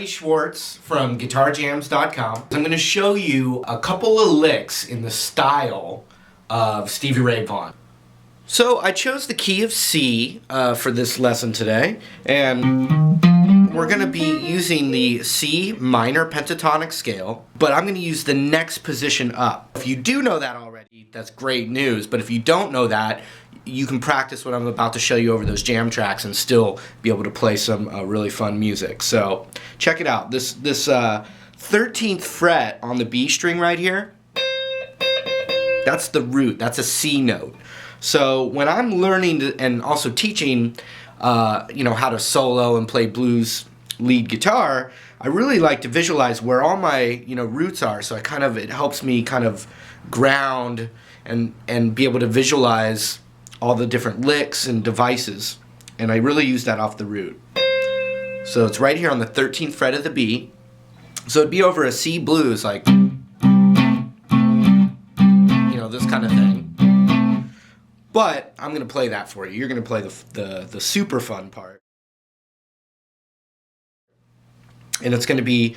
Schwartz from GuitarJams.com. I'm going to show you a couple of licks in the style of Stevie Ray Vaughan. So I chose the key of C for this lesson today, and we're going to be using the C minor pentatonic scale, but I'm going to use the next position up. If you do know that already, that's great news, but if you don't know that, you can practice what I'm about to show you over those jam tracks and still be able to play some really fun music. So check it out. This 13th fret on the B string right here, that's the root, that's a C note. So when I'm learning and also teaching how to solo and play blues lead guitar, I really like to visualize where all my roots are, so it helps me kind of ground and be able to visualize all the different licks and devices, and I really use that off the root. So it's right here on the 13th fret of the B, so it'd be over a C blues, like this kind of thing. But I'm going to play that for you. You're going to play the super fun part. And it's going to be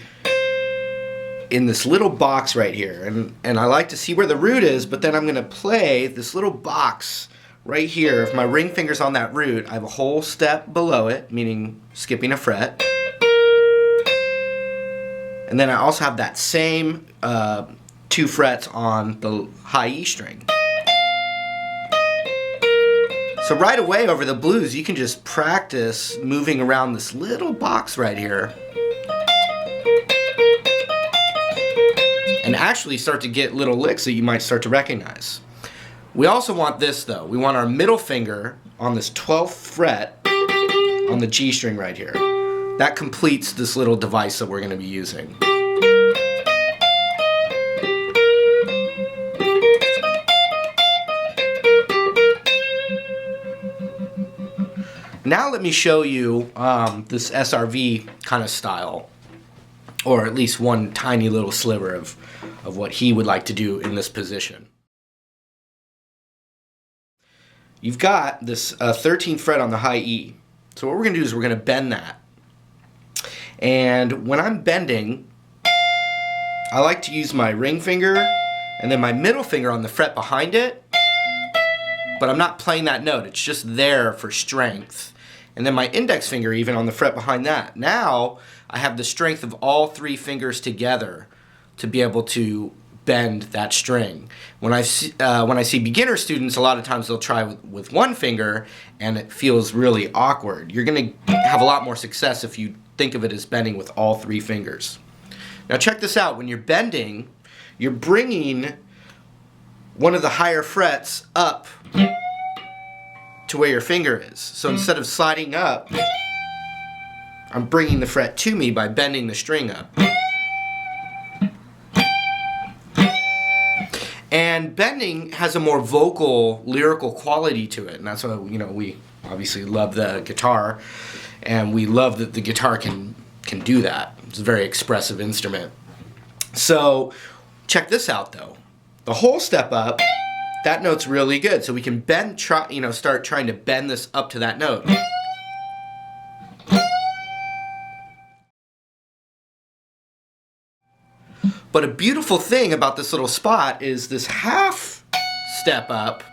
in this little box right here. And I like to see where the root is, but then I'm going to play this little box right here. If my ring finger's on that root, I have a whole step below it, meaning skipping a fret. And then I also have that same 2 frets on the high E string. So right away over the blues, you can just practice moving around this little box right here and actually start to get little licks that you might start to recognize. We also want this though. We want our middle finger on this 12th fret on the G string right here. That completes this little device that we're going to be using. Now let me show you this SRV kind of style, or at least one tiny little sliver of what he would like to do in this position. You've got this 13th fret on the high E. So what we're going to do is we're going to bend that. And when I'm bending, I like to use my ring finger and then my middle finger on the fret behind it, but I'm not playing that note. It's just there for strength. And then my index finger even on the fret behind that. Now I have the strength of all 3 fingers together to be able to bend that string. When I see beginner students, a lot of times they'll try with 1 finger and it feels really awkward. You're going to have a lot more success if you think of it as bending with all 3 fingers. Now check this out. When you're bending, you're bringing one of the higher frets up to where your finger is. So instead of sliding up, I'm bringing the fret to me by bending the string up. And bending has a more vocal, lyrical quality to it, and that's why we obviously love the guitar, and we love that the guitar can do that. It's a very expressive instrument. So check this out though. The whole step up, that note's really good, so we can start trying to bend this up to that note. But a beautiful thing about this little spot is this half step up,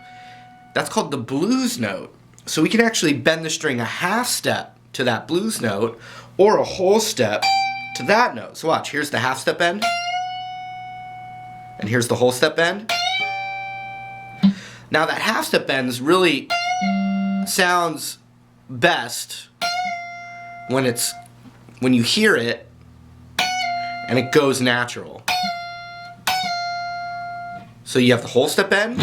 that's called the blues note. So we can actually bend the string a half step to that blues note or a whole step to that note. So watch, here's the half step bend, and here's the whole step bend. Now that half step bend really sounds best when you hear it and it goes natural. So you have the whole step bend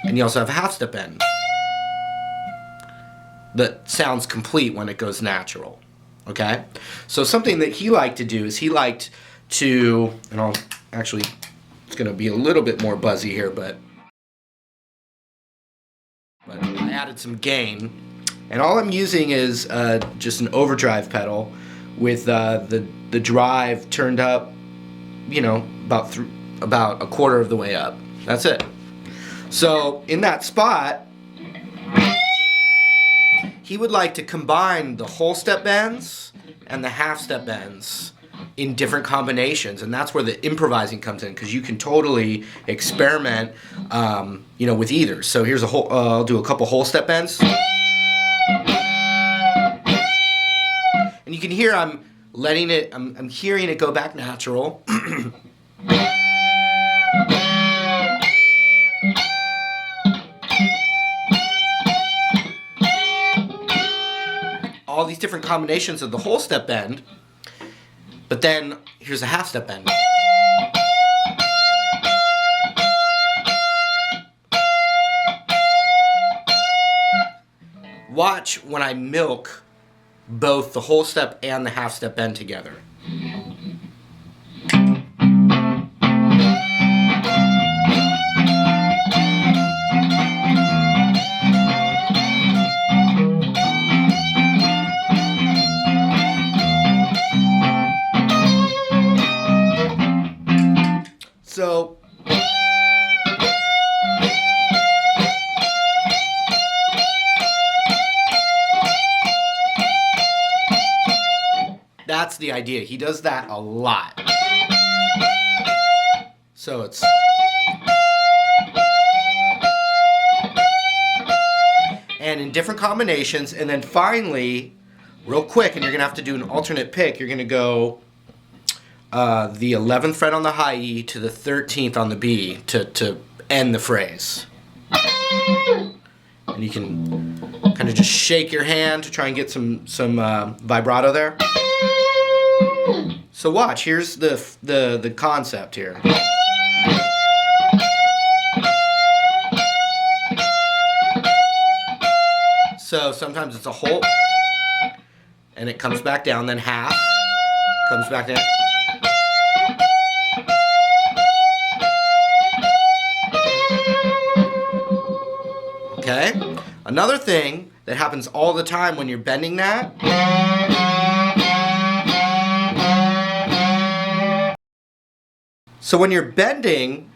and you also have a half step bend that sounds complete when it goes natural. Okay? So something that he liked to do is he liked to, and it's going to be a little bit more buzzy here, but I added some gain, and all I'm using is just an overdrive pedal with the drive turned up, about a quarter of the way up. That's it. So in that spot, he would like to combine the whole step bends and the half step bends in different combinations, and that's where the improvising comes in, because you can totally experiment, you know, with either. So here's a whole. I'll do a couple whole step bends, and you can hear I'm letting it. I'm hearing it go back natural. All these different combinations of the whole step bend, but then here's a half step bend. Watch when I milk both the whole step and the half step bend together. So that's the idea. He does that a lot. So it's and in different combinations, and then finally, real quick, and you're gonna have to do an alternate pick. You're gonna go the 11th fret on the high E to the 13th on the B to end the phrase. And you can kind of just shake your hand to try and get some vibrato there. So watch, here's the concept here. So sometimes it's a whole, and it comes back down, then half, comes back down. Okay? Another thing that happens all the time when you're bending that so when you're bending,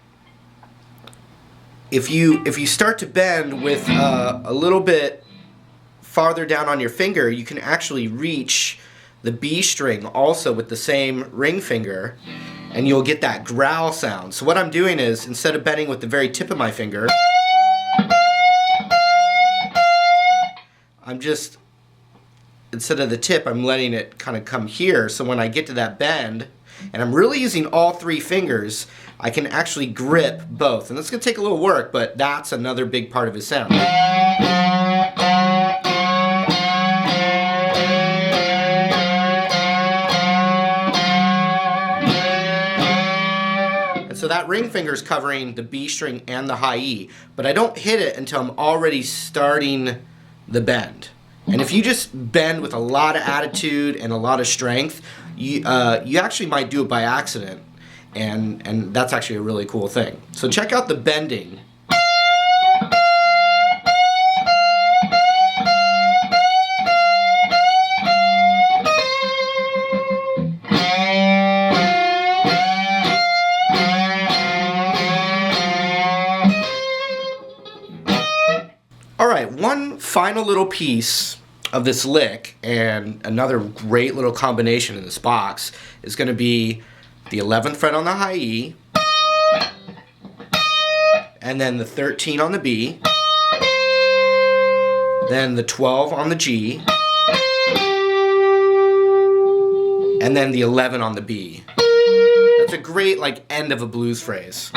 if you start to bend with a little bit farther down on your finger, you can actually reach the B string also with the same ring finger, and you'll get that growl sound. So what I'm doing is, instead of bending with the very tip of my finger, I'm just, instead of the tip, I'm letting it kind of come here, so when I get to that bend, and I'm really using all three fingers, I can actually grip both. And it's going to take a little work, but that's another big part of his sound. And so that ring finger is covering the B string and the high E, but I don't hit it until I'm already starting the bend. And if you just bend with a lot of attitude and a lot of strength, you actually might do it by accident, and that's actually a really cool thing. So check out the bending. Alright, one final little piece of this lick, and another great little combination in this box, is going to be the 11th fret on the high E, and then the 13 on the B, then the 12 on the G, and then the 11 on the B. That's a great end of a blues phrase.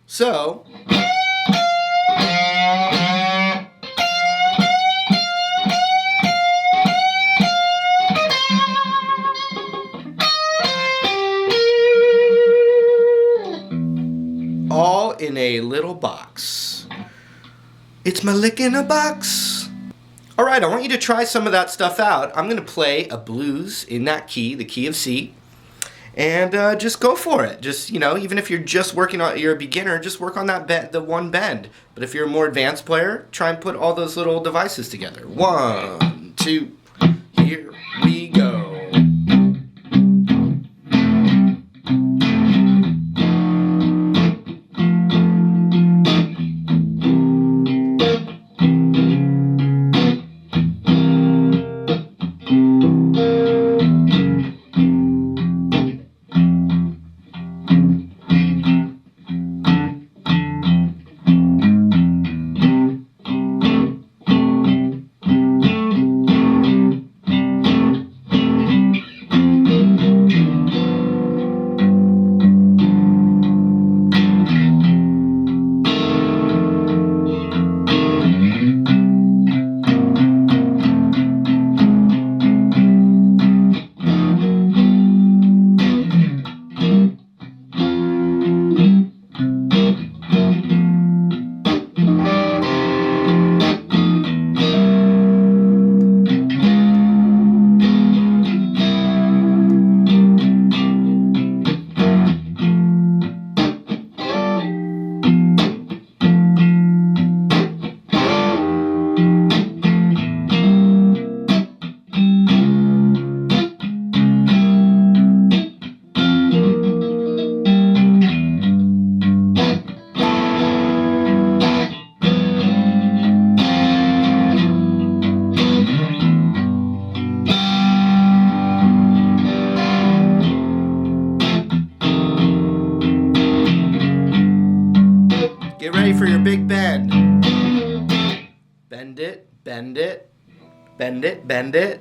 So, all in a little box. It's my lick in a box. Alright, I want you to try some of that stuff out. I'm going to play a blues in that key, the key of C. And just go for it. Just, even if you're just working on, you're a beginner, just work on that the one bend. But if you're a more advanced player, try and put all those little devices together. 1, 2, here we go. for your big bend. Bend it, bend it, bend it, bend it.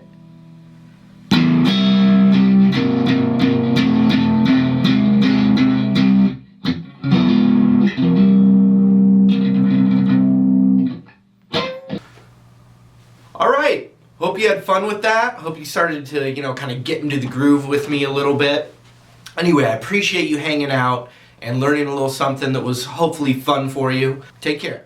All right, hope you had fun with that. Hope you started to, kind of get into the groove with me a little bit. Anyway, I appreciate you hanging out and learning a little something that was hopefully fun for you. Take care.